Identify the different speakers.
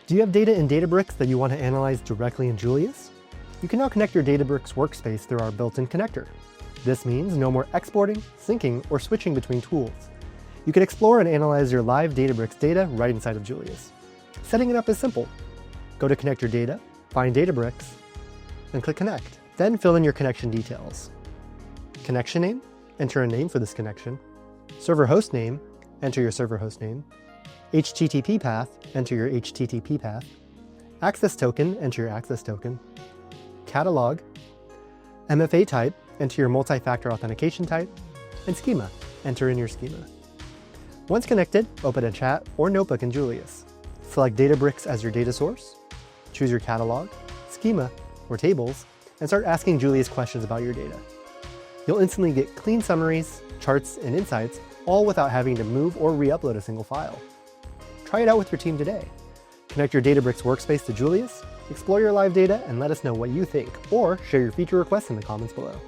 Speaker 1: Do you have data in Databricks that you want to analyze directly in Julius? You can now connect your Databricks workspace through our built-in connector. This means no more exporting, syncing, or switching between tools. You can explore and analyze your live Databricks data right inside of Julius. Setting it up is simple. Go to Connect Your Data, find Databricks, and click Connect. Then fill in your connection details. Connection name, enter a name for this connection. Server host name, enter your server host name. HTTP path, enter your HTTP path. Access token, enter your access token. Catalog. MFA type, enter your multi-factor authentication type. And schema, enter in your schema. Once connected, open a chat or notebook in Julius. Select Databricks as your data source. Choose your catalog, schema, or tables, and start asking Julius questions about your data. You'll instantly get clean summaries, charts, and insights, all without having to move or re-upload a single file. Try it out with your team today. Connect your Databricks workspace to Julius, explore your live data, and let us know what you think, or share your feature requests in the comments below.